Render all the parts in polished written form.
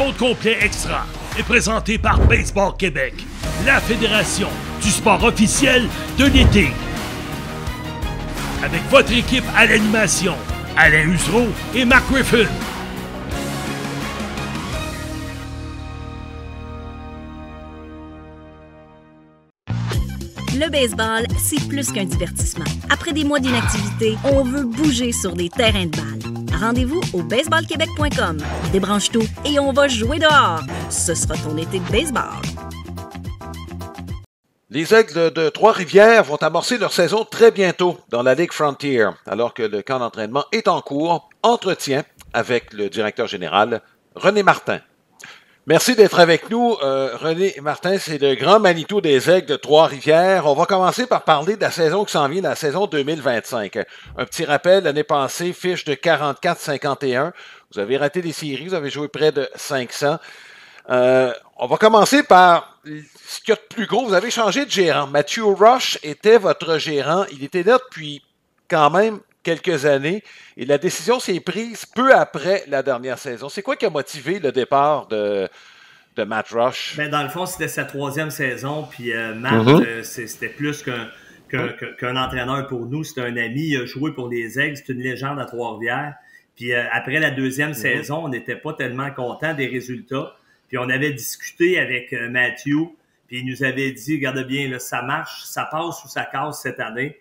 compte complet extra est présenté par Baseball Québec, la fédération du sport officiel de l'été. Avec votre équipe à l'animation, Alain Usereau et Mark Griffin. Le baseball, c'est plus qu'un divertissement. Après des mois d'inactivité, on veut bouger sur des terrains de balle. Rendez-vous au baseballquebec.com. Débranche tout et on va jouer dehors. Ce sera ton été de baseball. Les Aigles de Trois-Rivières vont amorcer leur saison très bientôt dans la Ligue Frontier, alors que le camp d'entraînement est en cours. Entretien avec le directeur général, René Martin. Merci d'être avec nous. René Martin, c'est le grand Manitou des Aigles de Trois-Rivières. On va commencer par parler de la saison qui s'en vient, la saison 2025. Un petit rappel, l'année passée, fiche de 44-51. Vous avez raté les séries, vous avez joué près de 500. On va commencer par ce qu'il y a de plus gros. Vous avez changé de gérant. Matthew Rush était votre gérant. Il était là depuis quand même quelques années et la décision s'est prise peu après la dernière saison. C'est quoi qui a motivé le départ de Matt Rush? Ben, dans le fond, c'était sa 3e saison, puis Matt, c'était plus qu'un entraîneur pour nous. C'était un ami, il a joué pour les Aigles, c'est une légende à Trois-Rivières. Puis après la 2e saison, on n'était pas tellement content des résultats. Puis on avait discuté avec Matthew, puis il nous avait dit, regarde bien, là, ça marche, ça passe ou ça casse cette année.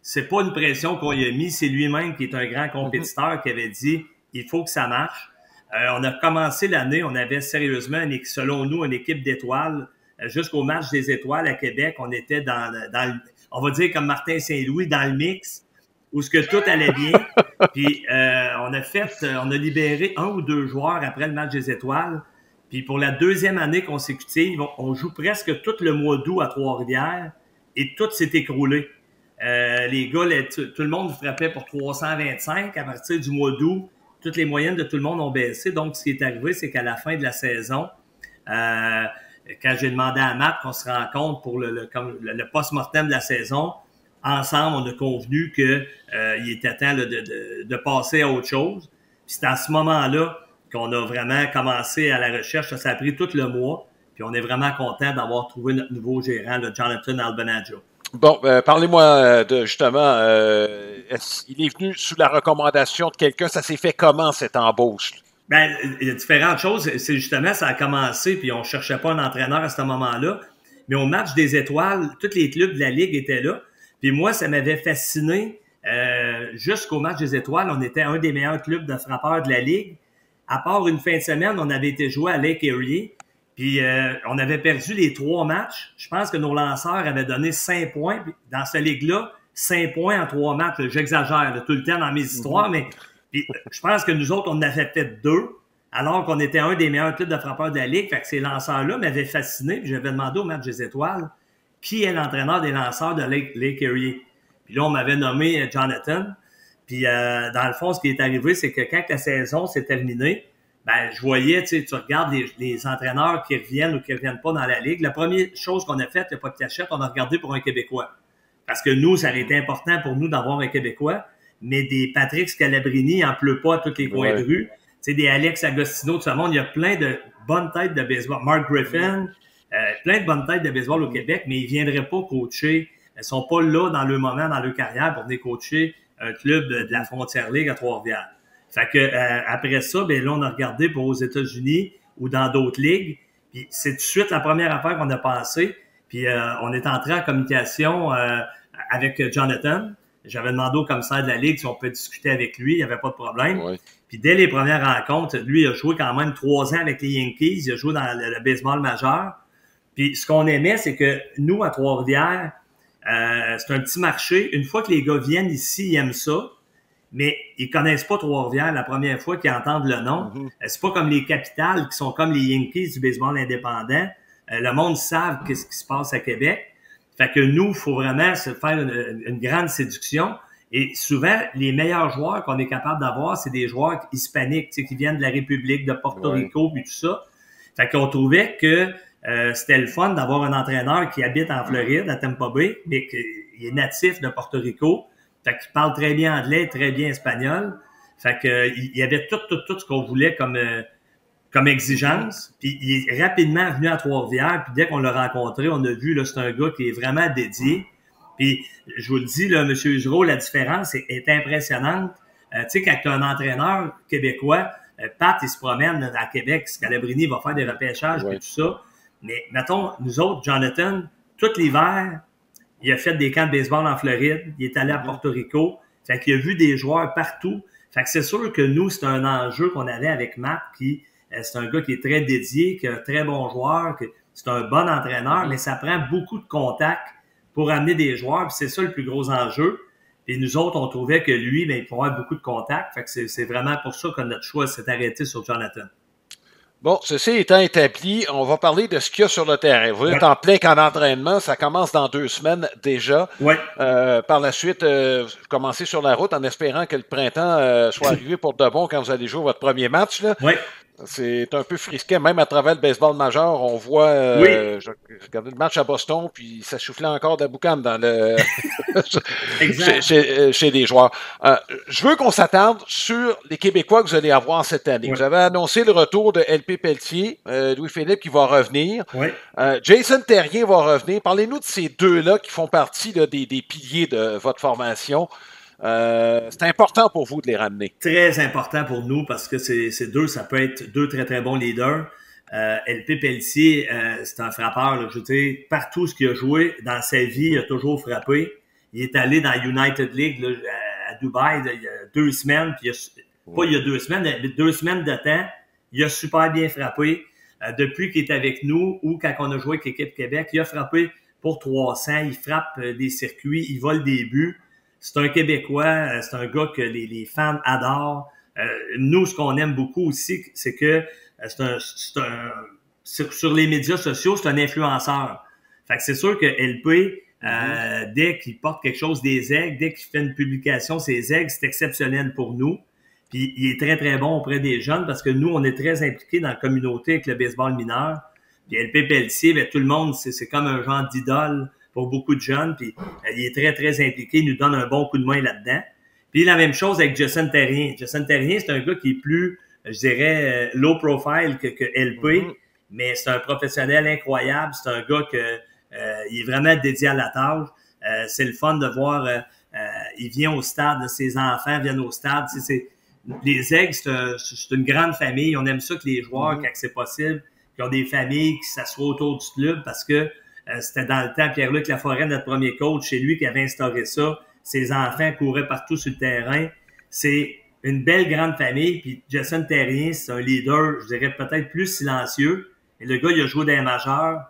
C'est pas une pression qu'on lui a mis, c'est lui-même qui est un grand compétiteur qui avait dit, il faut que ça marche. On a commencé l'année, on avait sérieusement, selon nous, une équipe d'étoiles. Jusqu'au match des étoiles à Québec, on était on va dire comme Martin Saint-Louis, dans le mix, où ce que tout allait bien. Puis on a libéré 1 ou 2 joueurs après le match des étoiles. Puis pour la 2e année consécutive, on joue presque tout le mois d'août à Trois-Rivières et tout s'est écroulé. Les gars, tout le monde frappait pour 325 à partir du mois d'août. Toutes les moyennes de tout le monde ont baissé. Donc, ce qui est arrivé, c'est qu'à la fin de la saison, quand j'ai demandé à Matt qu'on se rencontre pour le post-mortem de la saison, ensemble, on a convenu qu'il était temps de passer à autre chose. Puis c'est à ce moment-là qu'on a vraiment commencé à la recherche. Ça a pris tout le mois. Puis on est vraiment content d'avoir trouvé notre nouveau gérant, le Jonathan Albanaggio. Bon, parlez-moi de justement, il est venu sous la recommandation de quelqu'un. Ça s'est fait comment, cette embauche? Ben, il y a différentes choses. C'est justement, ça a commencé, puis on cherchait pas un entraîneur à ce moment-là. Mais au match des étoiles, tous les clubs de la Ligue étaient là. Puis moi, ça m'avait fasciné. Jusqu'au match des étoiles, on était un des meilleurs clubs de frappeurs de la Ligue. À part une fin de semaine, on avait été joué à Lake Erie. Puis on avait perdu les 3 matchs. Je pense que nos lanceurs avaient donné 5 points. Puis, dans cette ligue-là, 5 points en 3 matchs. J'exagère tout le temps dans mes histoires, mais puis, je pense que nous autres, on en avait fait 2, alors qu'on était un des meilleurs clubs de frappeurs de la Ligue. Fait que ces lanceurs-là m'avaient fasciné. Puis j'avais demandé au match des étoiles qui est l'entraîneur des lanceurs de Lake Erie. Puis là, on m'avait nommé Jonathan. Puis dans le fond, ce qui est arrivé, c'est que quand la saison s'est terminée, ben, je voyais, tu regardes les entraîneurs qui reviennent ou qui reviennent pas dans la Ligue. La première chose qu'on a faite, il n'y a pas de cachette, on a regardé pour un Québécois. Parce que nous, ça a été important pour nous d'avoir un Québécois, mais des Patrick Scalabrini, il n'en pleut pas à tous les coins de rue. Tu sais, des Alex Agostino, tout ce monde, il y a plein de bonnes têtes de baseball. Mark Griffin, plein de bonnes têtes de baseball au Québec, mais ils ne viendraient pas coacher. Ils sont pas là dans le moment, dans leur carrière, pour venir coacher un club de la Frontière Ligue à Trois-Rivières. Fait que après ça, ben là, on a regardé pour aux États-Unis ou dans d'autres ligues. Puis c'est tout de suite la première affaire qu'on a passée. Puis on est entré en communication avec Jonathan. J'avais demandé au commissaire de la Ligue si on peut discuter avec lui. Il n'y avait pas de problème. Ouais. Puis dès les premières rencontres, lui, il a joué quand même 3 ans avec les Yankees. Il a joué dans le baseball majeur. Puis ce qu'on aimait, c'est que nous, à Trois-Rivières, c'est un petit marché. Une fois que les gars viennent ici, ils aiment ça. Mais ils connaissent pas Trois-Rivières la première fois qu'ils entendent le nom. C'est pas comme les capitales qui sont comme les Yankees du baseball indépendant. Le monde savent qu'est-ce qui se passe à Québec. Fait que nous, il faut vraiment se faire une grande séduction. Et souvent, les meilleurs joueurs qu'on est capable d'avoir, c'est des joueurs hispaniques, qui viennent de la République, de Porto Rico, puis tout ça. Fait qu'on trouvait que c'était le fun d'avoir un entraîneur qui habite en Floride, à Tampa Bay, mais qui est natif de Porto Rico. Fait qu'il parle très bien anglais, très bien espagnol. Fait que il y avait tout ce qu'on voulait comme comme exigence. Puis il est rapidement venu à Trois-Rivières. Puis dès qu'on l'a rencontré, on a vu, là, c'est un gars qui est vraiment dédié. Puis je vous le dis, là, M. Giraud, la différence est impressionnante. Tu sais, quand tu as un entraîneur québécois, Pat, il se promène à Québec, Scalabrini va faire des repêchages et tout ça. Mais mettons, nous autres, Jonathan, tout l'hiver, il a fait des camps de baseball en Floride, il est allé à Porto Rico, fait qu'il a vu des joueurs partout. Fait que c'est sûr que nous, c'est un enjeu qu'on avait avec Matt, qui c'est un gars qui est très dédié, qui est un très bon joueur, que c'est un bon entraîneur, mais ça prend beaucoup de contacts pour amener des joueurs, puis c'est ça le plus gros enjeu. Et nous autres, on trouvait que lui, il pourrait avoir beaucoup de contacts. Fait que c'est vraiment pour ça que notre choix s'est arrêté sur Jonathan. Bon, ceci étant établi, on va parler de ce qu'il y a sur le terrain. Vous êtes en plein camp d'entraînement, ça commence dans 2 semaines déjà. Ouais. Par la suite, vous commencez sur la route en espérant que le printemps soit arrivé pour de bon quand vous allez jouer votre premier match. Là. Oui. C'est un peu frisqué, même à travers le baseball majeur, on voit, je regardais le match à Boston, puis ça soufflait encore de la boucane dans le chez les joueurs. Je veux qu'on s'attarde sur les Québécois que vous allez avoir cette année. Oui. Vous avez annoncé le retour de LP Pelletier, Louis-Philippe qui va revenir. Oui. Jason Terrien va revenir. Parlez-nous de ces deux-là qui font partie là, des piliers de votre formation. C'est important pour vous de les ramener. Très important pour nous parce que ces deux, ça peut être 2 très, très bons leaders. LP Pelletier, c'est un frappeur. Là, je veux dire, partout ce qu'il a joué dans sa vie, il a toujours frappé. Il est allé dans United League là, à Dubaï il y a 2 semaines. Puis il y a 2 semaines, mais 2 semaines de temps, il a super bien frappé. Depuis qu'il est avec nous ou quand on a joué avec l'équipe Québec, il a frappé pour 300. Il frappe des circuits, il vole des buts. C'est un Québécois, c'est un gars que les fans adorent. Nous, ce qu'on aime beaucoup aussi, c'est que sur les médias sociaux, c'est un influenceur. Fait que c'est sûr que LP, dès qu'il porte quelque chose des aigles, dès qu'il fait une publication, ses aigles, c'est exceptionnel pour nous. Puis il est très, très bon auprès des jeunes parce que nous, on est très impliqués dans la communauté avec le baseball mineur. Puis LP Pelletier, tout le monde, c'est comme un genre d'idole pour beaucoup de jeunes, puis il est très, très impliqué, il nous donne un bon coup de main là-dedans. Puis la même chose avec Jason Terrien. Jason Terrien, c'est un gars qui est plus, je dirais, low profile que LP, mais c'est un professionnel incroyable, c'est un gars il est vraiment dédié à la tâche. C'est le fun de voir, il vient au stade, ses enfants viennent au stade. Les Aigles, c'est une grande famille, on aime ça que les joueurs, quand c'est possible, qui ont des familles qui s'assoient autour du club parce que c'était dans le temps, Pierre-Luc Laforêt, notre premier coach, c'est lui qui avait instauré ça. Ses enfants couraient partout sur le terrain. C'est une belle grande famille. Puis Jason Terrien, c'est un leader, je dirais peut-être plus silencieux. Et le gars, il a joué dans les majeurs.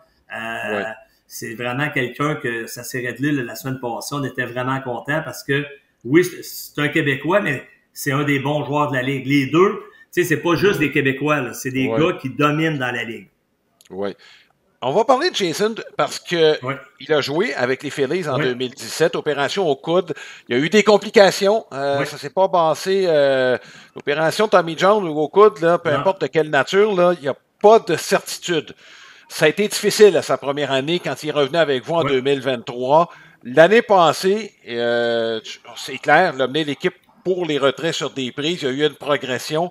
C'est vraiment quelqu'un que ça s'est réglé la semaine passée. On était vraiment contents parce que, oui, c'est un Québécois, mais c'est un des bons joueurs de la Ligue. Les deux, tu sais, c'est pas juste des Québécois, là. C'est des gars qui dominent dans la Ligue. Oui. On va parler de Jason parce que il a joué avec les Phillies en 2017, opération au coude. Il y a eu des complications. Ça s'est pas passé. L'opération Tommy John ou au coude, là, peu importe de quelle nature, là, il n'y a pas de certitude. Ça a été difficile à sa première année quand il est revenu avec vous en 2023. L'année passée, c'est clair, il a mené l'équipe pour les retraits sur des prises. Il y a eu une progression.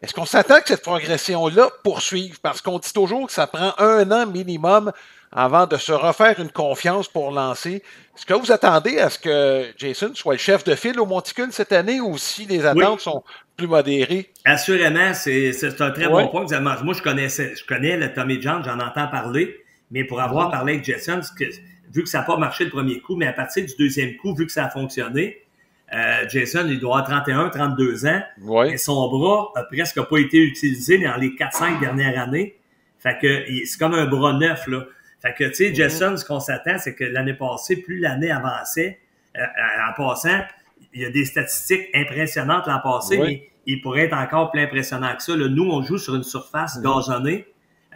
Est-ce qu'on s'attend que cette progression-là poursuive? Parce qu'on dit toujours que ça prend 1 an minimum avant de se refaire une confiance pour lancer. Est-ce que vous attendez à ce que Jason soit le chef de file au Monticule cette année ou si les attentes sont plus modérées? Assurément, c'est un très bon point. Moi, je connais le Tommy John, j'en entends parler, mais pour avoir parlé avec Jason, vu que ça n'a pas marché le premier coup, mais à partir du 2e coup, vu que ça a fonctionné, Jason, il doit avoir 31, 32 ans. Et son bras a presque pas été utilisé dans les 4-5 dernières années. Fait que c'est comme un bras neuf, là. Fait que, tu sais, Jason, ce qu'on s'attend, c'est que l'année passée, plus l'année avançait, en passant, il y a des statistiques impressionnantes l'an passé, mais il pourrait être encore plus impressionnant que ça. Là, nous, on joue sur une surface gazonnée.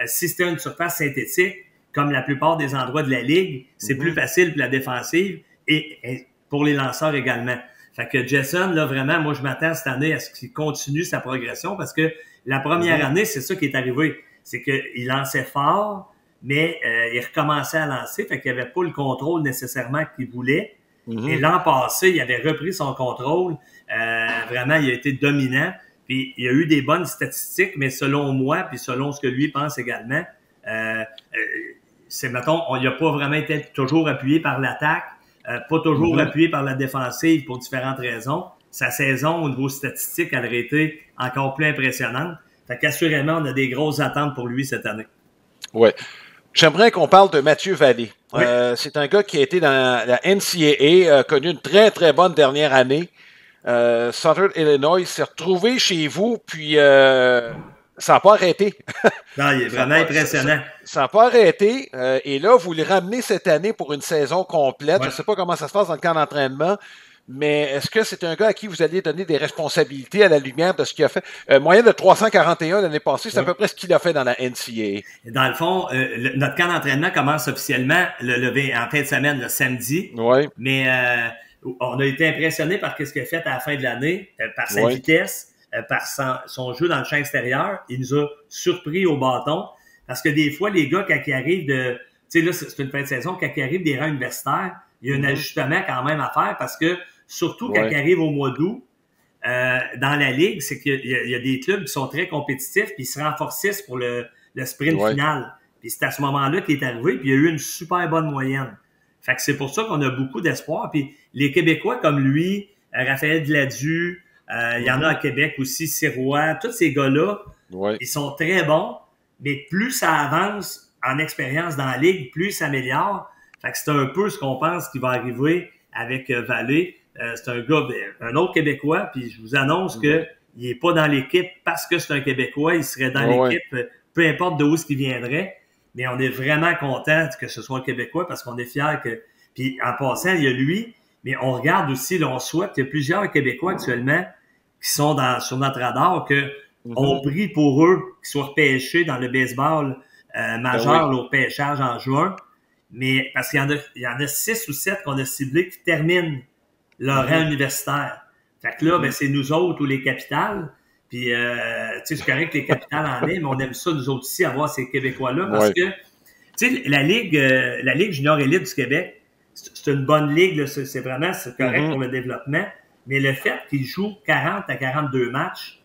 Si c'était une surface synthétique, comme la plupart des endroits de la Ligue, c'est plus facile pour la défensive et pour les lanceurs également. Fait que Jason, là, vraiment, moi, je m'attends cette année à ce qu'il continue sa progression parce que la première année, c'est ça qui est arrivé. C'est qu'il lançait fort, mais il recommençait à lancer, fait qu'il n'avait pas le contrôle nécessairement qu'il voulait. Et l'an passé, il avait repris son contrôle. Vraiment, il a été dominant. Puis il y a eu des bonnes statistiques, mais selon moi, puis selon ce que lui pense également, mettons, il n'a pas vraiment été toujours appuyé par l'attaque, pas toujours appuyé par la défensive pour différentes raisons. Sa saison, au niveau statistique, elle aurait été encore plus impressionnante. Fait qu'assurément, on a des grosses attentes pour lui cette année. Oui. J'aimerais qu'on parle de Mathieu Vallée. Oui. C'est un gars qui a été dans la NCAA, a connu une très, très bonne dernière année. Southern Illinois s'est retrouvé chez vous, puis ça n'a pas arrêté. Non, il est vraiment impressionnant. Ça n'a pas arrêté. Et là, vous le ramenez cette année pour une saison complète. Ouais. Je ne sais pas comment ça se passe dans le camp d'entraînement, mais est-ce que c'est un gars à qui vous alliez donner des responsabilités à la lumière de ce qu'il a fait? Moyen de 341 l'année passée, c'est à peu près ce qu'il a fait dans la NCAA. Dans le fond, notre camp d'entraînement commence officiellement en fin de semaine, le samedi. Oui. Mais on a été impressionnés par ce qu'il a fait à la fin de l'année, par sa vitesse, par son jeu dans le champ extérieur. Il nous a surpris au bâton. Parce que des fois, les gars, quand ils arrivent tu sais, là, c'est une fin de saison, quand ils arrivent des rangs universitaires, il y a un ajustement quand même à faire parce que, surtout quand ils arrivent au mois d'août, dans la ligue, c'est qu'il y a des clubs qui sont très compétitifs puis ils se renforcissent pour le sprint final. Puis c'est à ce moment-là qu'il est arrivé puis il y a eu une super bonne moyenne. Fait que c'est pour ça qu'on a beaucoup d'espoir. Puis les Québécois comme lui, Raphaël Gladu, il y en a à Québec aussi, Sirois, tous ces gars-là, ils sont très bons, mais plus ça avance en expérience dans la ligue, plus ça s'améliore. Fait que c'est un peu ce qu'on pense qui va arriver avec Vallée. C'est un gars, un autre Québécois, puis je vous annonce que il est pas dans l'équipe parce que c'est un Québécois, il serait dans l'équipe, peu importe d'où ce qu'il viendrait. Mais on est vraiment content que ce soit un Québécois parce qu'on est fiers que... Puis en passant, il y a lui, mais on regarde aussi, là, on souhaite qu'il y a plusieurs Québécois actuellement qui sont sur notre radar, que on prie pour eux qu'ils soient repêchés dans le baseball majeur, au pêchage en juin. Mais parce qu'il y en a 6 ou 7 qu'on a ciblés qui terminent leur rang universitaire. Fait que là, c'est nous autres ou les capitales. Puis, tu sais, c'est correct que les capitales en aient, mais on aime ça, nous autres aussi, avoir ces Québécois-là. Parce que, tu sais, la Ligue junior élite du Québec, c'est une bonne ligue, là, c'est correct pour le développement. Mais le fait qu'ils jouent 40 à 42 matchs,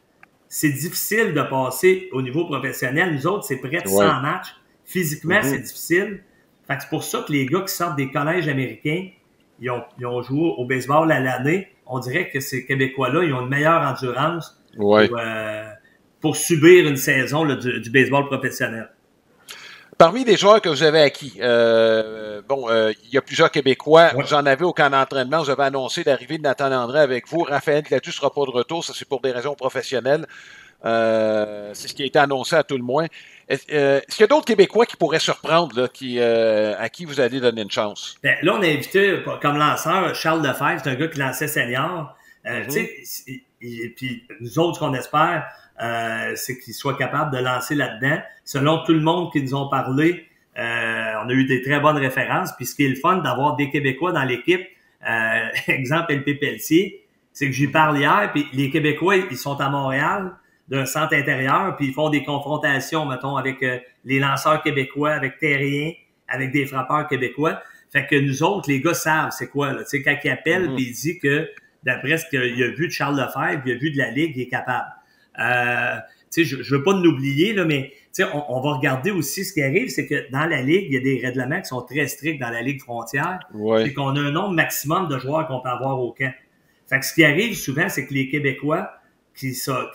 c'est difficile de passer au niveau professionnel. Nous autres, c'est près de 100 matchs. Physiquement, c'est difficile. Fait que c'est pour ça que les gars qui sortent des collèges américains, ils ont joué au baseball à l'année. On dirait que ces Québécois-là, ils ont une meilleure endurance pour subir une saison là, du baseball professionnel. Parmi les joueurs que vous avez acquis, il y a plusieurs Québécois. Vous en avez au camp d'entraînement. Vous avez annoncé l'arrivée de Nathan Landry avec vous. Raphaël Gladu ne sera pas de retour. Ça, c'est pour des raisons professionnelles. C'est ce qui a été annoncé à tout le moins. Est-ce qu'il y a d'autres Québécois qui pourraient surprendre, là, à qui vous allez donner une chance? Ben, là, on a invité comme lanceur Charles Lefebvre. C'est un gars qui lançait senior. Puis nous autres, ce qu'on espère, c'est qu'il soit capable de lancer là-dedans. Selon tout le monde qui nous ont parlé, on a eu des très bonnes références. Puis ce qui est le fun d'avoir des Québécois dans l'équipe, exemple LP Pelletier, c'est que j'y parle hier, puis les Québécois, ils sont à Montréal, d'un centre intérieur, puis ils font des confrontations, mettons, avec les lanceurs québécois, avec Terrien, avec des frappeurs québécois. Fait que nous autres, les gars savent c'est quoi, là. Tu sais, quand ils appellent, puis il dit que, d'après ce qu'il a vu de Charles Lefebvre, il a vu de la Ligue, il est capable. Tu sais, je veux pas l'oublier, là, mais tu sais, on va regarder aussi ce qui arrive, c'est que dans la Ligue, il y a des règlements qui sont très stricts dans la Ligue frontière, et qu'on a un nombre maximum de joueurs qu'on peut avoir au camp. Fait que ce qui arrive souvent, c'est que les Québécois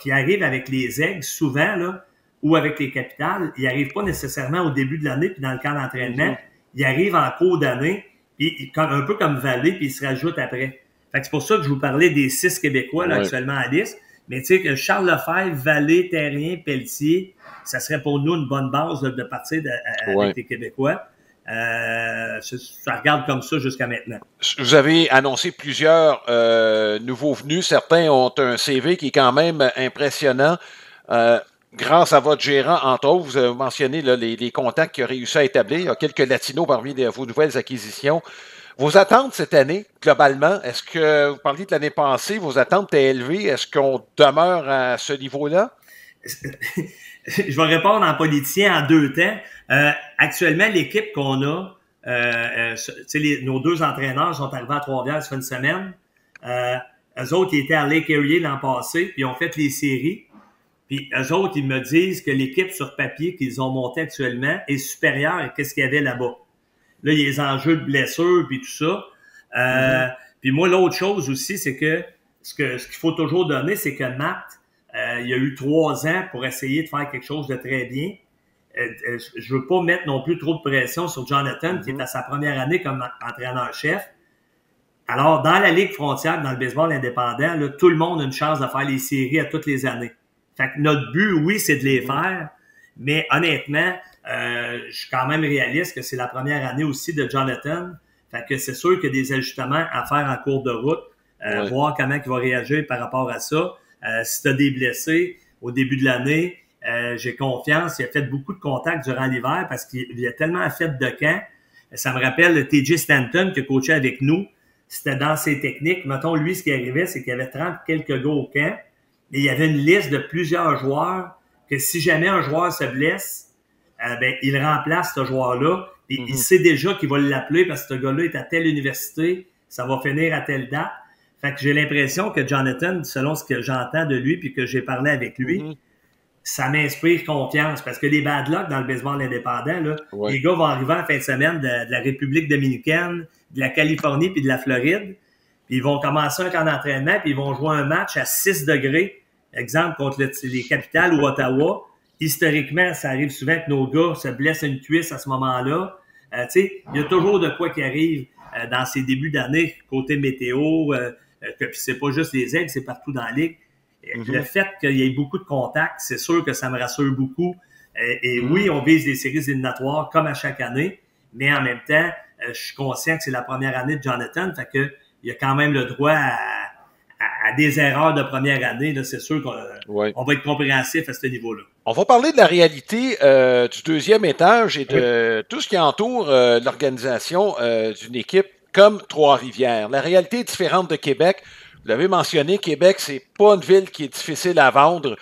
qui arrivent avec les Aigles, souvent, là, ou avec les Capitales, ils arrivent pas nécessairement au début de l'année puis dans le camp d'entraînement. Ils arrivent en cours d'année, puis un peu comme Vallée, puis ils se rajoutent après. Fait que c'est pour ça que je vous parlais des 6 Québécois là, actuellement à liste. Mais tu sais que Charles Lefebvre, Vallée, Terrien, Pelletier, ça serait pour nous une bonne base là, de partir avec les Québécois. Ça regarde comme ça jusqu'à maintenant. Vous avez annoncé plusieurs nouveaux venus. Certains ont un CV qui est quand même impressionnant. Grâce à votre gérant, entre autres, vous avez mentionné là, les contacts qu'il a réussi à établir. Il y a quelques latinos parmi vos nouvelles acquisitions. Vos attentes cette année, globalement, est-ce que, vous parliez de l'année passée, vos attentes étaient élevées? Est-ce qu'on demeure à ce niveau-là? Je vais répondre en politicien en 2 temps. Actuellement, l'équipe qu'on a, nos 2 entraîneurs sont arrivés à Trois-Rivières, ça fait une semaine. eux autres, ils étaient à Lake Erie l'an passé, puis ils ont fait les séries. Puis eux autres, ils me disent que l'équipe sur papier qu'ils ont montée actuellement est supérieure à ce qu'il y avait là-bas. Là, il y a les enjeux de blessures, puis tout ça. Puis moi, l'autre chose aussi, c'est que ce qu'il faut toujours donner, c'est que Matt, il a eu 3 ans pour essayer de faire quelque chose de très bien. Je veux pas mettre non plus trop de pression sur Jonathan, qui est à sa première année comme entraîneur-chef. Alors, dans la Ligue frontière, dans le baseball indépendant, là, tout le monde a une chance de faire les séries à toutes les années. Fait que notre but, oui, c'est de les faire, mais honnêtement, je suis quand même réaliste que c'est la première année aussi de Jonathan. Fait que c'est sûr qu'il y a des ajustements à faire en cours de route, voir comment il va réagir par rapport à ça. Si tu as des blessés au début de l'année, j'ai confiance. Il a fait beaucoup de contacts durant l'hiver parce qu'il a tellement fait de camp. Ça me rappelle TJ Stanton qui a coaché avec nous. C'était dans ses techniques. Mettons, lui, ce qui arrivait, c'est qu'il y avait 30 quelques gars au camp. Et il y avait une liste de plusieurs joueurs que si jamais un joueur se blesse, il remplace ce joueur-là. Et il sait déjà qu'il va l'appeler parce que ce gars-là est à telle université, ça va finir à telle date. Fait que j'ai l'impression que Jonathan, selon ce que j'entends de lui puis que j'ai parlé avec lui, ça m'inspire confiance parce que les bad luck dans le baseball indépendant, là, les gars vont arriver en fin de semaine de la République dominicaine, de la Californie puis de la Floride. Puis ils vont commencer un camp d'entraînement, puis ils vont jouer un match à 6 degrés, exemple contre les Capitals ou Ottawa. Historiquement, ça arrive souvent que nos gars se blessent une cuisse à ce moment-là. Tu sais, il y a toujours de quoi qui arrive dans ces débuts d'année, côté météo, que c'est pas juste les Aigles, c'est partout dans la Ligue. Le fait qu'il y ait beaucoup de contacts, c'est sûr que ça me rassure beaucoup. Et oui, on vise des séries éliminatoires comme à chaque année, mais en même temps, je suis conscient que c'est la première année de Jonathan, fait que il y a quand même le droit à des erreurs de première année. Là, c'est sûr qu'on va être compréhensif à ce niveau-là. On va parler de la réalité du deuxième étage et de tout ce qui entoure l'organisation d'une équipe comme Trois-Rivières. La réalité est différente de Québec. Vous l'avez mentionné, Québec, c'est pas une ville qui est difficile à vendre.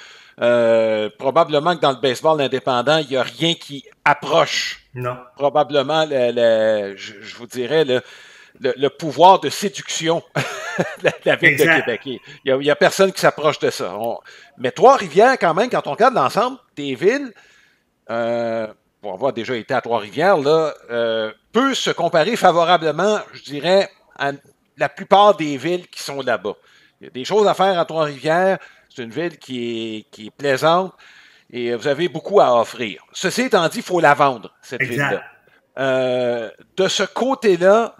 Probablement que dans le baseball indépendant, il n'y a rien qui approche. Non. Probablement, je vous dirais, le pouvoir de séduction de la ville de Québec. Il y a personne qui s'approche de ça. Mais Trois-Rivières, quand même, quand on regarde l'ensemble des villes, pour avoir déjà été à Trois-Rivières, là, peut se comparer favorablement, je dirais, à la plupart des villes qui sont là-bas. Il y a des choses à faire à Trois-Rivières. C'est une ville qui est plaisante et vous avez beaucoup à offrir. Ceci étant dit, il faut la vendre, cette ville-là. De ce côté-là,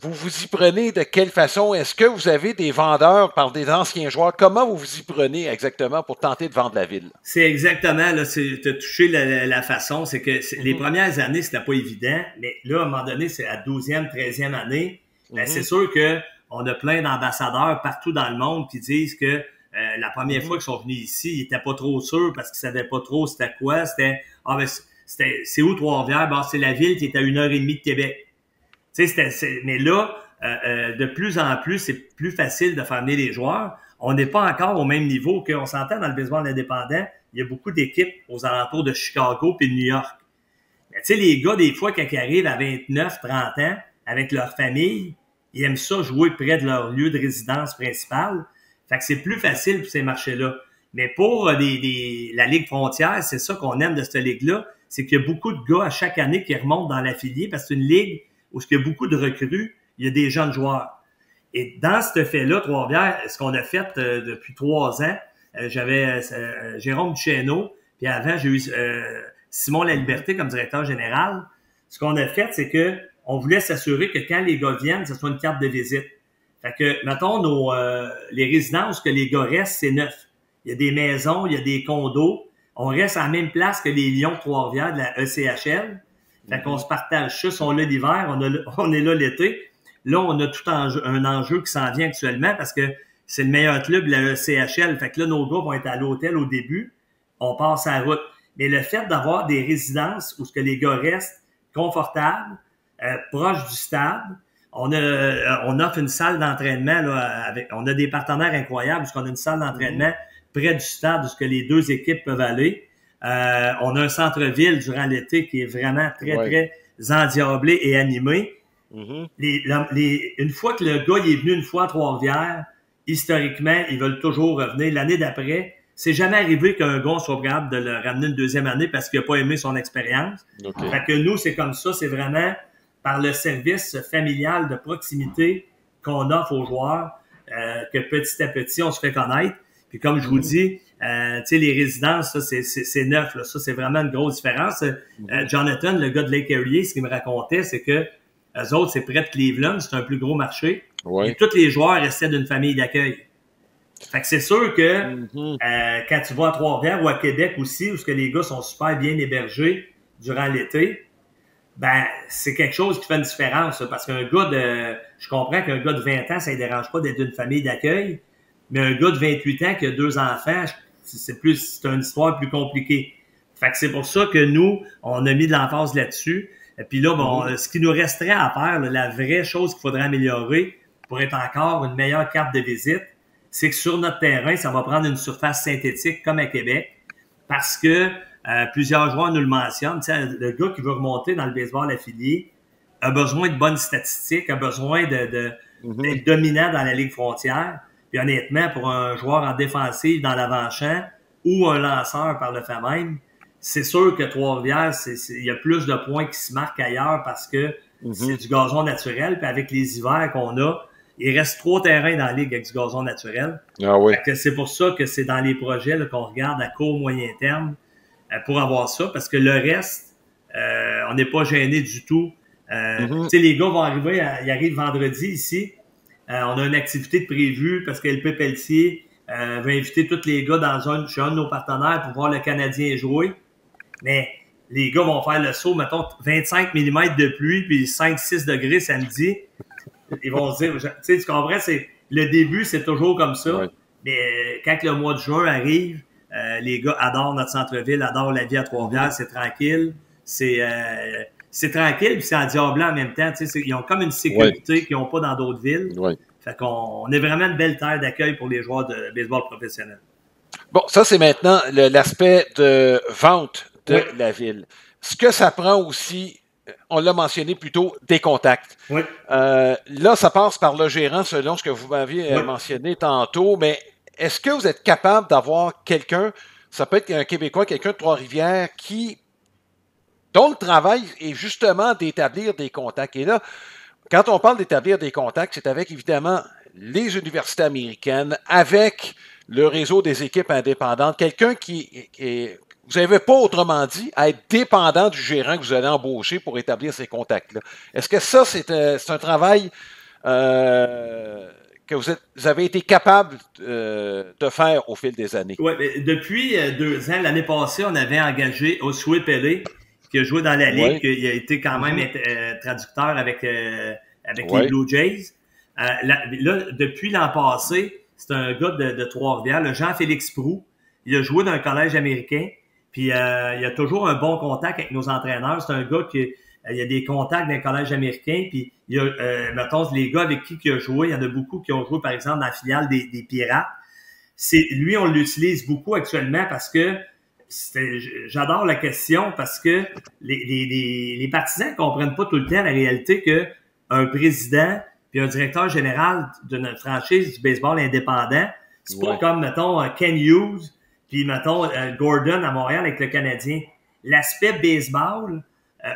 vous vous y prenez de quelle façon? Est-ce que vous avez des vendeurs par des anciens joueurs? Comment vous vous y prenez exactement pour tenter de vendre la ville? C'est exactement, là, tu as touché la façon. C'est que les premières années, c'était pas évident, mais là, à un moment donné, c'est à 12e, 13e année. C'est sûr qu'on a plein d'ambassadeurs partout dans le monde qui disent que la première fois qu'ils sont venus ici, ils n'étaient pas trop sûrs parce qu'ils savaient pas trop c'était quoi. C'est où Trois-Rivières? Bon, c'est la ville qui est à 1h30 de Québec. Mais là, de plus en plus, c'est plus facile de faire venir les joueurs. On n'est pas encore au même niveau qu'on s'entend dans le baseball indépendant. Il y a beaucoup d'équipes aux alentours de Chicago et de New York. Tu sais, les gars, des fois, quand ils arrivent à 29, 30 ans, avec leur famille, ils aiment ça jouer près de leur lieu de résidence principale. Fait que c'est plus facile pour ces marchés-là. Mais pour la Ligue frontière, c'est ça qu'on aime de cette ligue-là, c'est qu'il y a beaucoup de gars à chaque année qui remontent dans l'affilié parce que c'est une ligue où il y a beaucoup de recrues, il y a des jeunes joueurs. Et dans ce fait-là, Trois-Rivières, ce qu'on a fait depuis 3 ans, j'avais Jérôme Duchesneau, puis avant, j'ai eu Simon Laliberté comme directeur général. Ce qu'on a fait, c'est que on voulait s'assurer que quand les gars viennent, ce soit une carte de visite. Fait que, mettons, les résidences que les gars restent, c'est 9. Il y a des maisons, il y a des condos. On reste à la même place que les Lions de Trois-Rivières de la ECHL. Fait qu'on se partage ça. On est là l'hiver, on est là l'été. Là, on a tout un enjeu qui s'en vient actuellement parce que c'est le meilleur club de la ECHL. Fait que là, nos gars vont être à l'hôtel au début. On passe à la route. Mais le fait d'avoir des résidences où ce que les gars restent confortables, proches du stade, on offre une salle d'entraînement là, on a des partenaires incroyables parce qu'on a une salle d'entraînement près du stade où ce que les deux équipes peuvent aller. On a un centre-ville durant l'été qui est vraiment très endiablé et animé. Une fois que le gars il est venu une fois à Trois-Rivières, historiquement, ils veulent toujours revenir. L'année d'après, c'est jamais arrivé qu'un gars soit capable de le ramener une deuxième année parce qu'il n'a pas aimé son expérience. Okay. Fait que nous, c'est comme ça, c'est vraiment par le service familial de proximité qu'on offre aux joueurs que petit à petit, on se fait connaître. Puis comme je vous dis, tu sais, les résidences, ça, c'est neuf. Là. Ça, c'est vraiment une grosse différence. Jonathan, le gars de Lake Erie, ce qu'il me racontait, c'est que eux autres, c'est près de Cleveland, c'est un plus gros marché. Ouais. Et tous les joueurs restaient d'une famille d'accueil. Fait que c'est sûr que quand tu vas à Trois-Rivières ou à Québec aussi, où que les gars sont super bien hébergés durant l'été, ben c'est quelque chose qui fait une différence. Parce qu'un gars je comprends qu'un gars de 20 ans, ça ne dérange pas d'être d'une famille d'accueil, mais un gars de 28 ans qui a 2 enfants, c'est une histoire plus compliquée. Fait que c'est pour ça que nous, on a mis de l'emphase là-dessus. Et puis là, bon, ce qui nous resterait à faire, là, la vraie chose qu'il faudrait améliorer pour être encore une meilleure carte de visite, c'est que sur notre terrain, ça va prendre une surface synthétique comme à Québec, parce que plusieurs joueurs nous le mentionnent. Le gars qui veut remonter dans le baseball affilié a besoin de bonnes statistiques, a besoin d'être dominant dans la Ligue frontière. Puis honnêtement, pour un joueur en défensive dans l'avant-champ ou un lanceur par le fait même, c'est sûr que Trois-Rivières, il y a plus de points qui se marquent ailleurs parce que c'est du gazon naturel. Puis avec les hivers qu'on a, il reste 3 terrains dans la Ligue avec du gazon naturel. Ah oui. C'est pour ça que c'est dans les projets là, qu'on regarde à court, moyen terme pour avoir ça. Parce que le reste, on n'est pas gêné du tout. Tu sais, les gars vont arriver, ils arrivent vendredi ici. On a une activité de prévue parce que LP Pelletier va inviter tous les gars chez un de nos partenaires pour voir le Canadien jouer. Mais les gars vont faire le saut, mettons, 25 mm de pluie puis 5-6 degrés samedi. Ils vont se dire, tu sais, tu comprends, le début, c'est toujours comme ça. Ouais. Mais quand le mois de juin arrive, les gars adorent notre centre-ville, adorent la vie à Trois-Rivières, c'est tranquille. C'est tranquille, puis c'est endiablant en même temps. Tu sais, ils ont comme une sécurité qu'ils n'ont pas dans d'autres villes. Ouais. Fait qu'on est vraiment une belle terre d'accueil pour les joueurs de baseball professionnel. Bon, ça, c'est maintenant l'aspect de vente de la ville. Ce que ça prend aussi, on l'a mentionné plus tôt, des contacts. Oui. Là, ça passe par le gérant, selon ce que vous m'aviez mentionné tantôt, mais est-ce que vous êtes capable d'avoir quelqu'un, ça peut être un Québécois, quelqu'un de Trois-Rivières, dont le travail est justement d'établir des contacts. Et là, quand on parle d'établir des contacts, c'est avec, évidemment, les universités américaines, avec le réseau des équipes indépendantes, quelqu'un qui est... Vous n'avez pas, autrement dit, à être dépendant du gérant que vous allez embaucher pour établir ces contacts-là. Est-ce que ça, c'est un travail que vous avez été capable de faire au fil des années? Oui, depuis 2 ans, l'année passée, on avait engagé Oswe Pele, qui a joué dans la Ligue, qui a été quand même traducteur avec les Blue Jays. Là, depuis l'an passé, c'est un gars de Trois-Rivières, le Jean-Félix Proulx. Il a joué dans un collège américain. Puis il a toujours un bon contact avec nos entraîneurs. C'est un gars qui il a des contacts dans un collège américain. Puis il y a, mettons, les gars avec qui il a joué, il y en a beaucoup qui ont joué, par exemple, dans la filiale des Pirates. Lui, on l'utilise beaucoup actuellement parce que j'adore la question parce que les partisans ne comprennent pas tout le temps la réalité qu'un président puis un directeur général d'une franchise du baseball indépendant, c'est pas comme, mettons, Ken Hughes puis, mettons, Gordon à Montréal avec le Canadien. L'aspect baseball,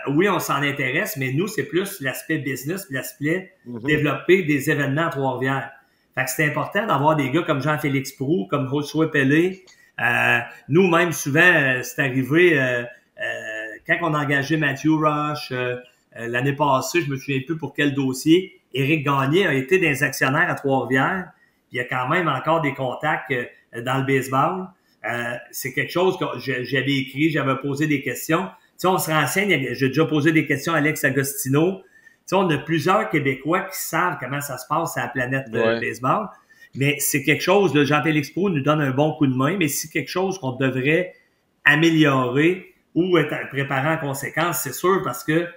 oui, on s'en intéresse, mais nous, c'est plus l'aspect business, l'aspect développer des événements à Trois-Rivières. Fait que c'est important d'avoir des gars comme Jean-Félix Proulx, comme Oswe Pele. Nous, même, souvent, c'est arrivé, quand on a engagé Matthew Rush, l'année passée, je me souviens plus pour quel dossier, Éric Gagné a été des actionnaires à Trois-Rivières. Il y a quand même encore des contacts dans le baseball. C'est quelque chose que j'avais écrit, j'avais posé des questions. Tu sais, on se renseigne, j'ai déjà posé des questions à Alex Agostino. Tu sais, on a plusieurs Québécois qui savent comment ça se passe à la planète de baseball. Mais c'est quelque chose, Jean-Félix Proulx nous donne un bon coup de main, mais c'est quelque chose qu'on devrait améliorer ou être préparé en conséquence, c'est sûr, parce que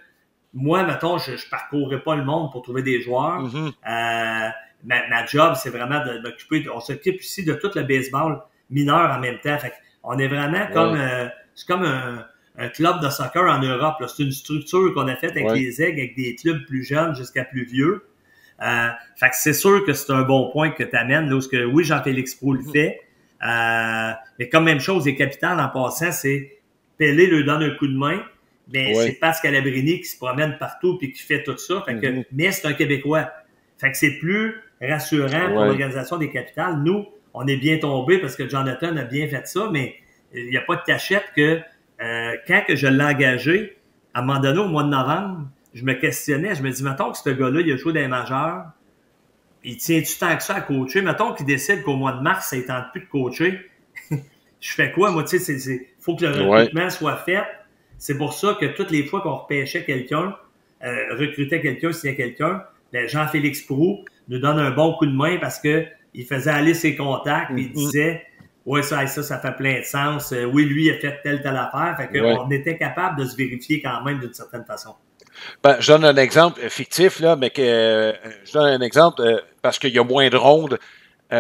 moi, mettons, je parcourrais pas le monde pour trouver des joueurs. Ma job, c'est vraiment de m'occuper, on s'occupe ici de tout le baseball mineur en même temps. Fait on est vraiment comme c'est comme un club de soccer en Europe. Là. C'est une structure qu'on a faite avec les aigles, avec des clubs plus jeunes jusqu'à plus vieux. Fait que c'est sûr que c'est un bon point que tu amènes, là, parce que oui, Jean-Félix Proulx le fait. Mais comme même chose, les capitales, en passant, c'est Pelé lui donne un coup de main, mais c'est Pascal Labrini qui se promène partout puis qui fait tout ça. Fait que, mais c'est un Québécois. Fait que c'est plus rassurant pour l'organisation des capitales. Nous, on est bien tombés parce que Jonathan a bien fait ça, mais il n'y a pas de cachette que quand que je l'ai engagé, à un moment donné, au mois de novembre, je me questionnais, je me dis, mettons que ce gars-là, il a joué dans les majeurs, il tient-tu tant que ça à coacher? Mettons qu'il décide qu'au mois de mars, ça ne tente plus de coacher. Je fais quoi? Moi, tu sais, faut que le recrutement soit fait. C'est pour ça que toutes les fois qu'on repêchait quelqu'un, recrutait quelqu'un, signait quelqu'un, ben Jean-Félix Proulx nous donne un bon coup de main parce que il faisait aller ses contacts et il disait ouais, ça fait plein de sens. Oui, lui, il a fait telle affaire. Fait qu'on était capable de se vérifier quand même d'une certaine façon. Ben, je donne un exemple fictif, là, mais je donne un exemple parce qu'il y a moins de rondes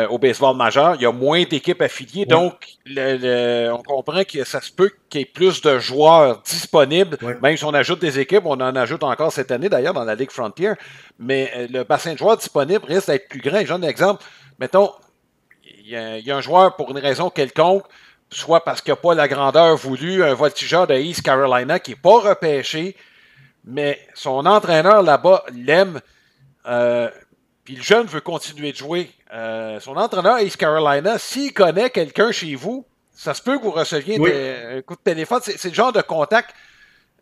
au baseball majeur, il y a moins d'équipes affiliées, donc on comprend que ça se peut qu'il y ait plus de joueurs disponibles, même si on ajoute des équipes, on en ajoute encore cette année d'ailleurs dans la Ligue Frontier, mais le bassin de joueurs disponibles risque d'être plus grand. Je donne un exemple, mettons, il y a un joueur pour une raison quelconque, soit parce qu'il n'a pas la grandeur voulue, un voltigeur de East Carolina qui n'est pas repêché, mais son entraîneur là-bas l'aime, puis le jeune veut continuer de jouer. Son entraîneur East Carolina, s'il connaît quelqu'un chez vous, ça se peut que vous receviez un coup de téléphone. C'est le genre de contact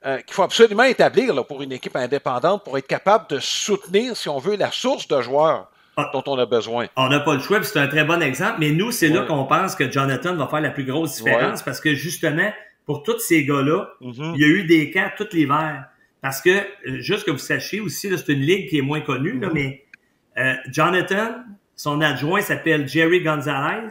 qu'il faut absolument établir là, pour une équipe indépendante pour être capable de soutenir, si on veut, la source de joueurs dont on a besoin. On n'a pas le choix, puis c'est un très bon exemple, mais nous, c'est là qu'on pense que Jonathan va faire la plus grosse différence parce que justement, pour tous ces gars-là, il y a eu des camps tout l'hiver. Parce que, juste que vous sachiez aussi, là, c'est une ligue qui est moins connue, là, mais Jonathan, son adjoint s'appelle Jerry Gonzalez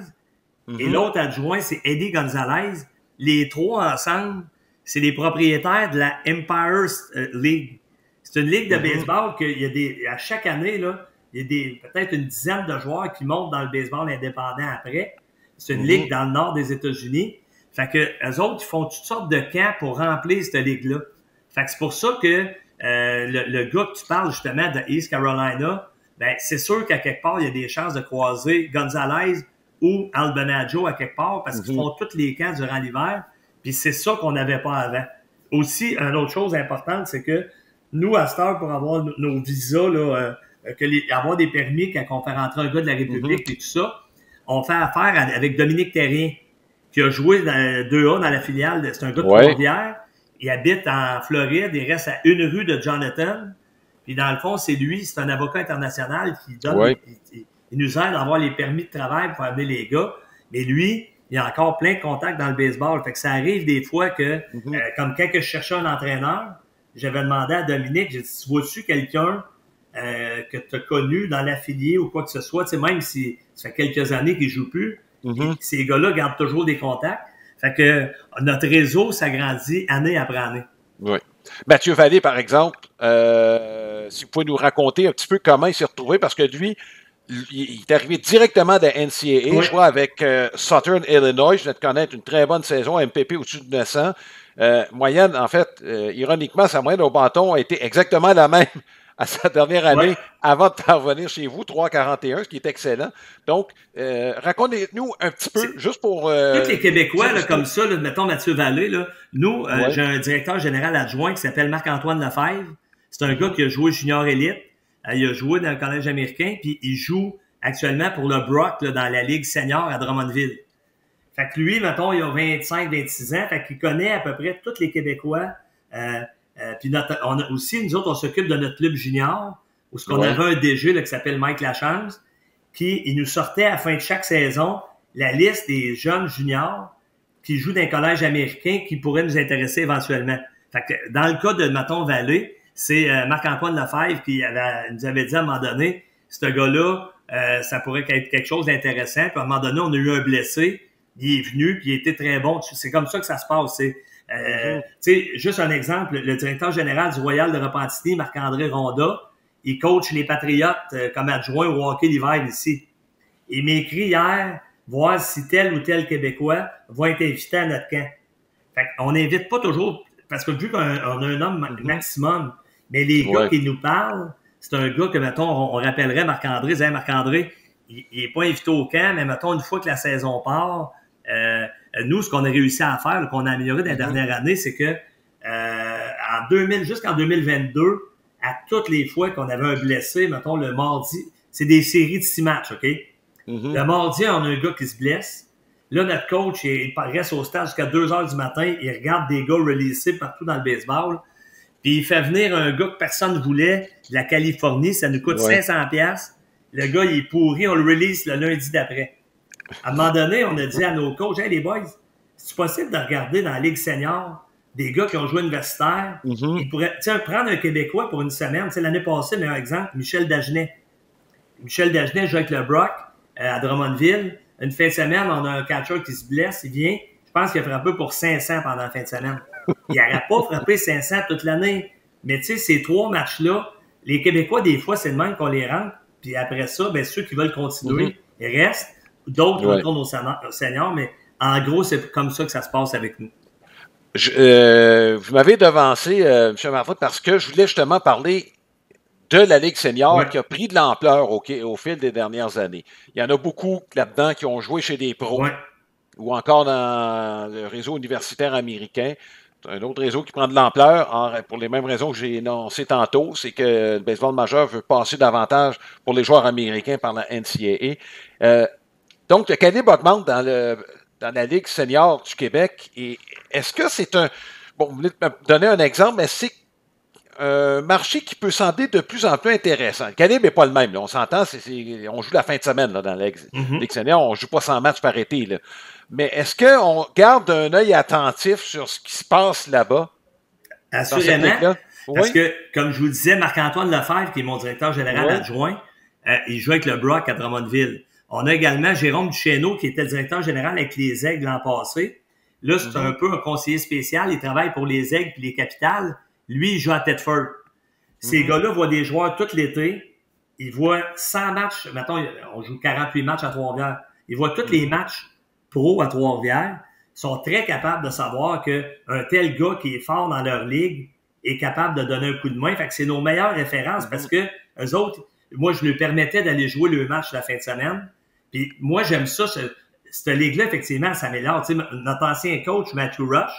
et l'autre adjoint, c'est Eddie Gonzalez. Les trois ensemble, c'est les propriétaires de la Empire League. C'est une ligue de baseball qu'il y a à chaque année, là, il y a peut-être une dizaine de joueurs qui montent dans le baseball indépendant après. C'est une ligue dans le nord des États-Unis. Fait que eux autres, ils font toutes sortes de camps pour remplir cette ligue-là. Fait que c'est pour ça que le gars que tu parles justement de East Carolina, ben c'est sûr qu'à quelque part, il y a des chances de croiser Gonzalez ou Albanajo à quelque part parce qu'ils font tous les camps durant l'hiver. Puis c'est ça qu'on n'avait pas avant. Aussi, une autre chose importante, c'est que nous, à cette heure, pour avoir nos visas, là, avoir des permis quand on fait rentrer un gars de la République et tout ça, on fait affaire avec Dominique Terrien, qui a joué dans 2A dans la filiale. C'est un gars de Trois-Rivières. Il habite en Floride. Il reste à une rue de Jonathan. Puis dans le fond, c'est lui, c'est un avocat international qui donne, il nous aide à avoir les permis de travail pour amener les gars. Mais lui, il a encore plein de contacts dans le baseball. Fait que ça arrive des fois que, comme quand je cherchais un entraîneur, j'avais demandé à Dominique, j'ai dit, vois-tu quelqu'un que tu as connu dans l'affilié ou quoi que ce soit, tu sais, même si ça fait quelques années qu'il ne joue plus, ces gars-là gardent toujours des contacts. Fait que notre réseau s'agrandit année après année. Oui. Mathieu Vallée, par exemple, si vous pouvez nous raconter un petit peu comment il s'est retrouvé, parce que lui, il est arrivé directement de NCAA, je crois, avec Southern Illinois. Je viens de connaître une très bonne saison, MPP au-dessus de 900. Moyenne, en fait, ironiquement, sa moyenne au bâton a été exactement la même à sa dernière année avant de parvenir chez vous, 3,41, ce qui est excellent. Donc, racontez-nous un petit peu, juste pour... Tous les Québécois, là, comme ça, là, mettons Mathieu Vallée, là, nous, j'ai un directeur général adjoint qui s'appelle Marc-Antoine Lefebvre. C'est un gars qui a joué junior élite. Il a joué dans le collège américain, puis il joue actuellement pour le Brock là, dans la Ligue senior à Drummondville. Fait que lui, mettons, il a 25-26 ans, fait qu'il connaît à peu près tous les Québécois. Puis on a aussi, nous autres, on s'occupe de notre club junior, où on avait un DG là, qui s'appelle Mike Lachance, qui il nous sortait à la fin de chaque saison la liste des jeunes juniors qui jouent dans un collège américain qui pourraient nous intéresser éventuellement. Fait que dans le cas de Maton Vallée, c'est Marc-Antoine Lefebvre qui nous avait dit à un moment donné, ce gars-là, ça pourrait être quelque chose d'intéressant. Puis à un moment donné, on a eu un blessé, il est venu, puis il était très bon. C'est comme ça que ça se passe. Tu sais, juste un exemple, le directeur général du Royal de Repentigny, Marc-André Ronda, il coach les Patriotes comme adjoint au hockey d'hiver ici. Il m'a écrit hier, voir si tel ou tel Québécois va être invité à notre camp. Fait qu'on n'invite pas toujours, parce que vu qu'on a un nombre maximum, mais les gars qui nous parlent c'est un gars que, mettons, on rappellerait Marc-André, Marc-André, il n'est pas invité au camp, mais mettons, une fois que la saison part, nous, ce qu'on a réussi à faire, qu'on a amélioré dans les dernières années, c'est que jusqu'en 2022, à toutes les fois qu'on avait un blessé, mettons, le mardi, c'est des séries de 6 matchs, OK? Le mardi, on a un gars qui se blesse. Là, notre coach, il reste au stade jusqu'à 2 heures du matin. Il regarde des gars releasés partout dans le baseball. Puis il fait venir un gars que personne ne voulait de la Californie. Ça nous coûte 500$. Le gars, il est pourri. On le release le lundi d'après. À un moment donné, on a dit à nos coachs, « Hey, les boys, c'est possible de regarder dans la Ligue senior des gars qui ont joué universitaire? Ils pourraient prendre un Québécois pour une semaine. » L'année passée, meilleur exemple, Michel Dagenet. Michel Dagenet joue avec le Brock à Drummondville. Une fin de semaine, on a un catcher qui se blesse. Il vient, je pense qu'il a frappé pour 500 pendant la fin de semaine. Il n'aurait pas frappé 500 toute l'année. Mais tu sais, ces 3 matchs-là, les Québécois, des fois, c'est le même qu'on les rentre. Puis après ça, ben ceux qui veulent continuer, ils restent. D'autres retournent au senior. Mais en gros, c'est comme ça que ça se passe avec nous. Vous m'avez devancé, M. Martin, parce que je voulais justement parler de la Ligue senior qui a pris de l'ampleur au fil des dernières années. Il y en a beaucoup là-dedans qui ont joué chez des pros ou encore dans le réseau universitaire américain. Un autre réseau qui prend de l'ampleur pour les mêmes raisons que j'ai énoncées tantôt, c'est que le baseball majeur veut passer davantage pour les joueurs américains par la NCAA. Donc, le calibre augmente dans la Ligue senior du Québec. Et est-ce que c'est un... Bon, vous voulez me donner un exemple, mais c'est un marché qui peut sembler de plus en plus intéressant. Le calibre n'est pas le même. Là. On s'entend, on joue la fin de semaine là, dans la Ligue senior. On ne joue pas 100 matchs par été. Là. Mais est-ce qu'on garde un œil attentif sur ce qui se passe là-bas? Assurément. Parce que, comme je vous disais, Marc-Antoine Lefebvre, qui est mon directeur général adjoint, il joue avec le Brock à Drummondville. On a également Jérôme Duchesneau, qui était directeur général avec les Aigles l'an passé. Là, c'est un peu un conseiller spécial. Il travaille pour les Aigles et les Capitales. Lui, il joue à Thetford. Ces gars-là voient des joueurs tout l'été. Ils voient 100 matchs. Mettons, on joue 48 matchs à Trois-Rivières. Ils voient tous les matchs pro à Trois-Rivières. Ils sont très capables de savoir qu'un tel gars qui est fort dans leur ligue est capable de donner un coup de main. Fait que c'est nos meilleures références parce que eux autres, moi, je leur permettais d'aller jouer le match la fin de semaine. Puis moi, j'aime ça. Cette ligue-là, effectivement, ça s'améliore. Tu sais, notre ancien coach, Matthew Rush,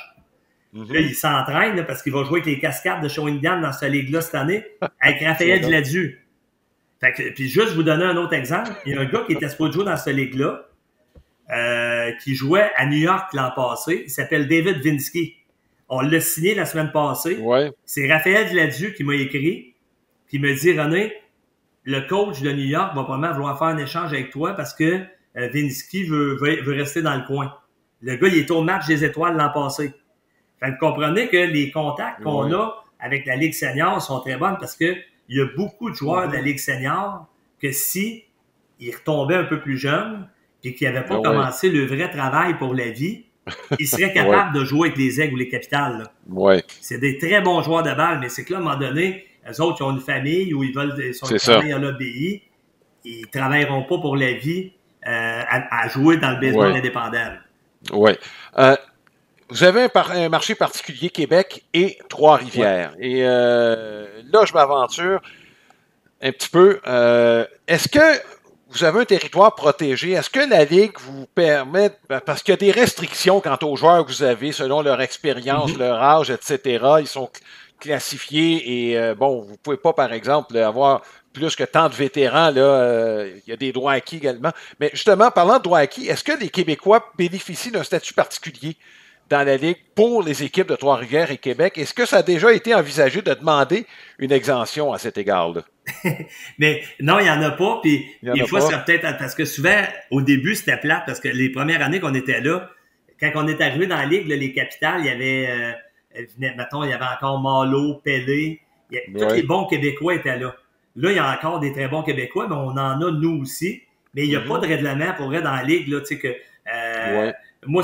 là, il s'entraîne là, parce qu'il va jouer avec les Cascades de Shawinigan dans cette ligue-là cette année avec Raphaël Gladu. Fait que, puis juste vous donner un autre exemple, il y a un gars qui était supposé jouer dans cette ligue-là qui jouait à New York l'an passé. Il s'appelle David Vinsky. On l'a signé la semaine passée. C'est Raphaël Gladu qui m'a écrit, qui me dit, René, le coach de New York va probablement vouloir faire un échange avec toi parce que Vinsky veut rester dans le coin. Le gars, il est au match des étoiles l'an passé. Fait que vous comprenez que les contacts qu'on a avec la Ligue senior sont très bonnes parce que il y a beaucoup de joueurs de la Ligue senior que si ils retombaient un peu plus jeunes et qu'ils n'avaient pas commencé le vrai travail pour la vie, ils seraient capables de jouer avec les Aigles ou les Capitales. C'est des très bons joueurs de balle, mais c'est que là, à un moment donné, eux autres, ils ont une famille ou ils sont une famille à l'ABI, ils ne travailleront pas pour la vie à jouer dans le baseball indépendant. Vous avez un marché particulier, Québec et Trois-Rivières. Et là, je m'aventure un petit peu. Est-ce que vous avez un territoire protégé? Est-ce que la Ligue vous permet, parce qu'il y a des restrictions quant aux joueurs que vous avez, selon leur expérience, leur âge, etc., ils sont classifiés et, bon, vous ne pouvez pas, par exemple, avoir plus que tant de vétérans, là, il y a des droits acquis également. Mais justement, parlant de droits acquis, est-ce que les Québécois bénéficient d'un statut particulier dans la Ligue pour les équipes de Trois-Rivières et Québec? Est-ce que ça a déjà été envisagé de demander une exemption à cet égard-là? Mais non, il n'y en a pas. Puis des fois, c'est peut-être parce que souvent, au début, c'était plate parce que les premières années qu'on était là, quand on est arrivé dans la Ligue, là, les Capitales, il y avait, mettons, il y avait encore Malo, Pelé. Tous les bons Québécois étaient là. Là, il y a encore des très bons Québécois, mais on en a nous aussi. Mais il n'y a pas de règlement pour vrai dans la Ligue. Là, tu sais que, moi,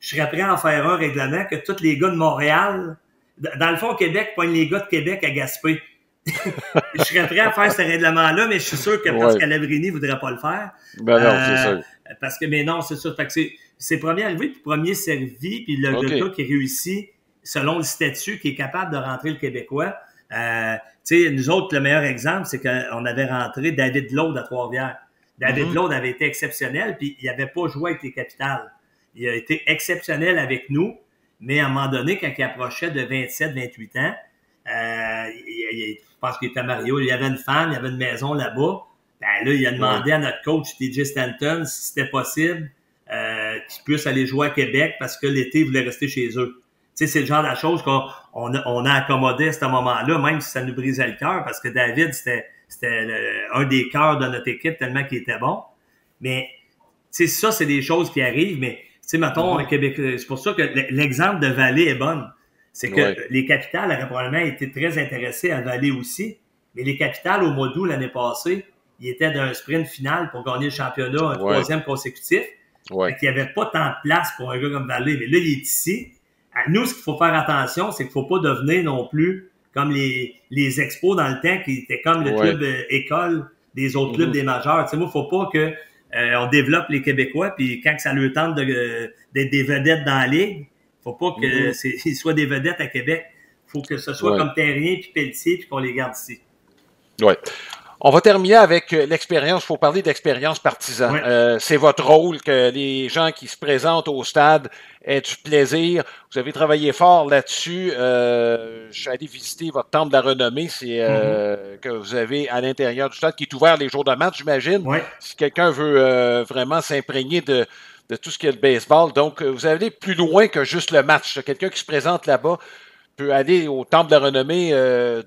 je serais prêt à en faire un règlement que tous les gars de Montréal, dans le fond, Québec, pognent les gars de Québec à Gaspé. Je serais prêt à faire ce règlement-là, mais je suis sûr que Pascal Labrini ne voudrait pas le faire. Ben non, c'est sûr. Parce que, mais non, c'est sûr. Fait que c'est premier arrivé, puis premier servi, puis le gars qui réussit selon le statut, qui est capable de rentrer le Québécois. Nous autres, le meilleur exemple, c'est qu'on avait rentré David Laude à Trois-Rivières. David Laude avait été exceptionnel, puis il n'avait pas joué avec les Capitals. Il a été exceptionnel avec nous, mais à un moment donné, quand il approchait de 27-28 ans, je pense qu'il était Mario, il y avait une femme, il y avait une maison là-bas. Ben là, il a demandé à notre coach, TJ Stanton, si c'était possible qu'ils puissent aller jouer à Québec parce que l'été, ils voulaient rester chez eux. Tu sais, c'est le genre de chose qu'on a accommodé à ce moment-là, même si ça nous brisait le cœur, parce que David, c'était un des cœurs de notre équipe tellement qu'il était bon. Mais, tu sais, ça, c'est des choses qui arrivent, mais, tu sais, mettons, à Québec, c'est pour ça que l'exemple de Vallée est bonne. C'est que les Capitals auraient probablement été très intéressés à Vallée aussi, mais les Capitals, au mois d'août l'année passée, ils étaient d'un sprint final pour gagner le championnat, un troisième consécutif. Fait qu'il n'y avait pas tant de place pour un gars comme Vallée. Mais là, il est ici. À nous, ce qu'il faut faire attention, c'est qu'il ne faut pas devenir non plus comme les Expos dans le temps, qui étaient comme le club école des autres clubs des majeurs. Tu sais, moi, il ne faut pas que on développe les Québécois, puis quand ça leur tente d'être des vedettes dans la ligue, il ne faut pas qu'ils soient des vedettes à Québec. Il faut que ce soit comme Terrien puis Pelletier, puis qu'on les garde ici. Oui. On va terminer avec l'expérience. Il faut parler d'expérience partisan. C'est votre rôle que les gens qui se présentent au stade aient du plaisir. Vous avez travaillé fort là-dessus. Je suis allé visiter votre temple de la renommée. C'est que vous avez à l'intérieur du stade qui est ouvert les jours de match, j'imagine. Si quelqu'un veut vraiment s'imprégner de tout ce qui est le baseball. Donc, vous allez plus loin que juste le match. Quelqu'un qui se présente là-bas peut aller au temple de la renommée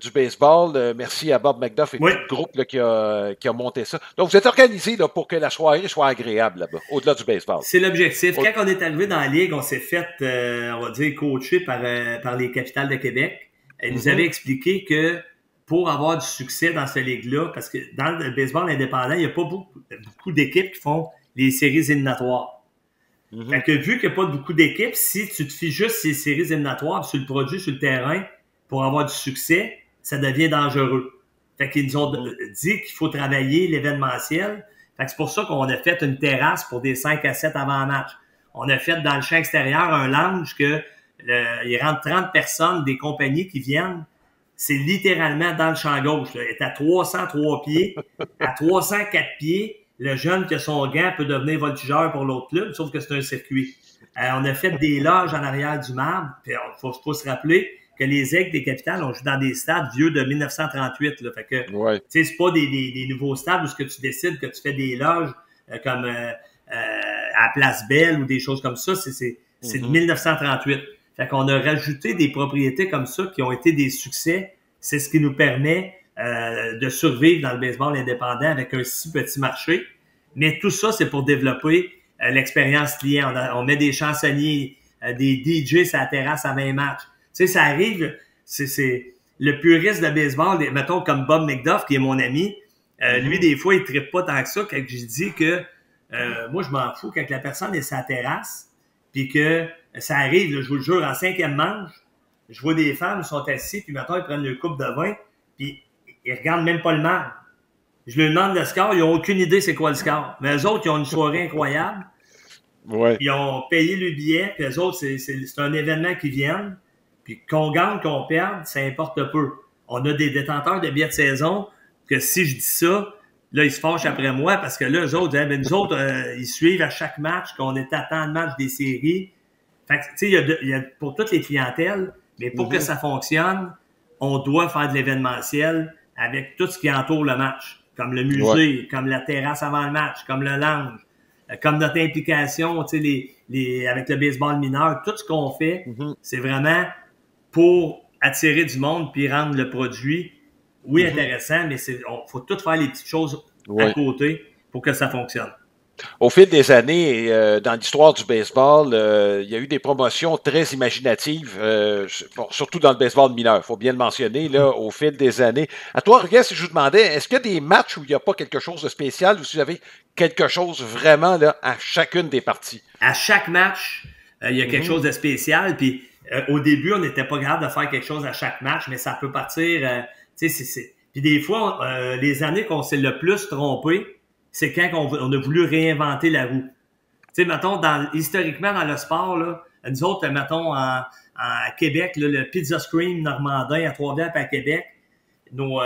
du baseball. Merci à Bob McDuff et tout le groupe là, qui a monté ça. Donc, vous êtes organisé là, pour que la soirée soit agréable là-bas, au-delà du baseball. C'est l'objectif. Quand on est arrivé dans la Ligue, on s'est fait, on va dire, coacher par les Capitals de Québec. Ils nous avaient expliqué que pour avoir du succès dans cette Ligue-là, parce que dans le baseball indépendant, il n'y a pas beaucoup d'équipes qui font les séries éliminatoires. Fait que vu qu'il n'y a pas beaucoup d'équipes, si tu te fies juste ces séries éliminatoires sur le produit, sur le terrain, pour avoir du succès, ça devient dangereux. Fait qu'ils nous ont dit qu'il faut travailler l'événementiel. Fait que c'est pour ça qu'on a fait une terrasse pour des 5 à 7 avant-match. On a fait dans le champ extérieur un lounge que il rentre 30 personnes des compagnies qui viennent. C'est littéralement dans le champ gauche. Là. Il est à 303 pieds, à 304 pieds. Le jeune qui a son gant peut devenir voltigeur pour l'autre club, sauf que c'est un circuit. On a fait des loges en arrière du marbre. Puis faut se rappeler que les Aigles des Capitales, on joue dans des stades vieux de 1938. Là. Fait que, c'est pas des nouveaux stades où ce que tu décides que tu fais des loges comme à Place Belle ou des choses comme ça. C'est de 1938. Fait qu'on a rajouté des propriétés comme ça qui ont été des succès. C'est ce qui nous permet de survivre dans le baseball indépendant avec un si petit marché. Mais tout ça, c'est pour développer l'expérience client. On met des chansonniers, des DJ sur la terrasse à 20 matchs. Tu sais, ça arrive, c'est le puriste de baseball, mettons comme Bob McDuff, qui est mon ami, lui, des fois, il trippe pas tant que ça quand je dis que moi, je m'en fous quand la personne est sur la terrasse, puis que ça arrive, là, je vous le jure, en 5e manche, je vois des femmes qui sont assises, puis mettons, ils prennent leur coupe de vin, puis ils regardent même pas le match. Je leur demande le score, ils n'ont aucune idée c'est quoi le score. Mais eux autres, ils ont une soirée incroyable. Ils ont payé le billet, puis eux autres, c'est un événement qui vient. Puis qu'on gagne, qu'on perde, ça importe peu. On a des détenteurs de billets de saison que si je dis ça, là, ils se fâchent après moi parce que là, eux autres, nous autres, ils suivent à chaque match qu'on est à tant de matchs des séries. Fait que, tu sais, il y a pour toutes les clientèles, mais pour que ça fonctionne, on doit faire de l'événementiel avec tout ce qui entoure le match, comme le musée, comme la terrasse avant le match, comme le lounge, comme notre implication, tu sais, avec le baseball mineur, tout ce qu'on fait, c'est vraiment pour attirer du monde puis rendre le produit, intéressant, mais faut tout faire les petites choses à côté pour que ça fonctionne. Au fil des années, dans l'histoire du baseball, il y a eu des promotions très imaginatives, surtout dans le baseball mineur, il faut bien le mentionner, là, au fil des années. À toi, regarde, si je vous demandais, est-ce qu'il y a des matchs où il n'y a pas quelque chose de spécial ou si vous avez quelque chose vraiment là, à chacune des parties? À chaque match, il y a quelque chose de spécial, puis au début, on n'était pas capable de faire quelque chose à chaque match, mais ça peut partir, tu sais, Puis des fois, les années qu'on s'est le plus trompé, c'est quand on a voulu réinventer la roue. Tu sais, mettons, historiquement, dans le sport, là, nous autres, mettons, à Québec, là, le Pizza Scream normandin à Trois-Rivières et à Québec, nos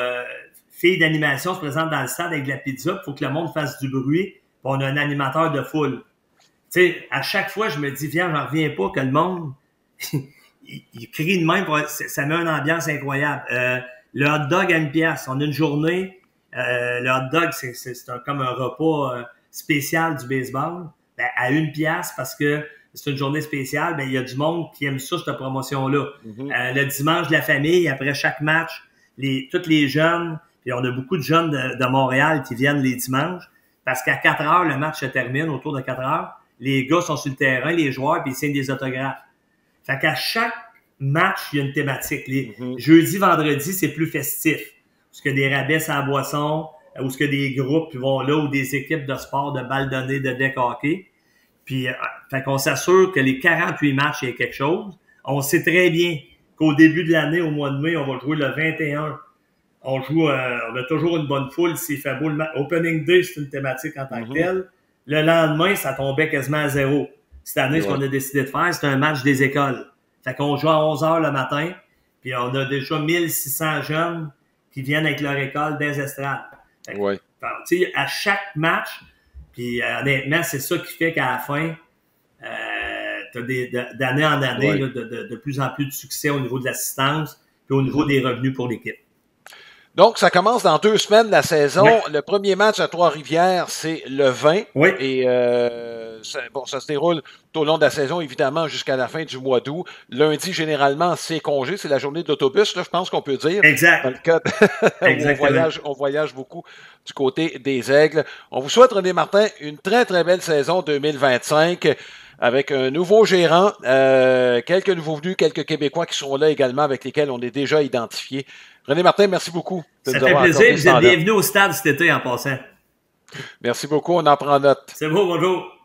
filles d'animation se présentent dans le stade avec de la pizza, il faut que le monde fasse du bruit, puis on a un animateur de foule. Tu sais, à chaque fois, je me dis, viens, j'en reviens pas que le monde, il crie de même, ça met une ambiance incroyable. Le hot dog à 1 pièce. On a une journée, le hot dog, c'est comme un repas spécial du baseball, ben, à 1 pièce parce que c'est une journée spéciale, ben, il y a du monde qui aime ça, cette promotion-là. Le dimanche de la famille, après chaque match, tous les jeunes, puis on a beaucoup de jeunes de Montréal qui viennent les dimanches, parce qu'à 4 heures, le match se termine, autour de 4 heures, les gars sont sur le terrain, les joueurs, puis ils signent des autographes. Fait qu'à chaque match, il y a une thématique. Jeudi, vendredi, c'est plus festif. Parce que des rabais à la boisson, ou ce que des groupes vont là, ou des équipes de sport, de balles données, de deck hockey. Puis, fait qu'on s'assure que les 48 matchs, il y a quelque chose. On sait très bien qu'au début de l'année, au mois de mai, on va jouer le 21. On a toujours une bonne foule s'il fait beau. Le Opening Day, c'est une thématique en tant que telle. Le lendemain, ça tombait quasiment à 0. Cette année, ce qu'on a décidé de faire, c'est un match des écoles. Fait qu'on joue à 11 heures le matin, puis on a déjà 1600 jeunes qui viennent avec leur école des estrades. Tu sais, à chaque match, puis honnêtement, c'est ça qui fait qu'à la fin, tu as d'année en année là, de plus en plus de succès au niveau de l'assistance puis au niveau des revenus pour l'équipe. Donc, ça commence dans 2 semaines la saison. Le premier match à Trois-Rivières, c'est le 20. Et ça se déroule tout au long de la saison, évidemment, jusqu'à la fin du mois d'août. Lundi, généralement, c'est congé. C'est la journée d'autobus, là, je pense qu'on peut dire. Exact. Dans le cas on voyage beaucoup du côté des Aigles. On vous souhaite, René Martin, une très, très belle saison 2025 avec un nouveau gérant, quelques nouveaux venus, quelques Québécois qui sont là également, avec lesquels on est déjà identifiés. René Martin, merci beaucoup. Ça fait plaisir. Vous êtes bienvenue au stade cet été en passant. Merci beaucoup. On en prend note. C'est beau, bonjour.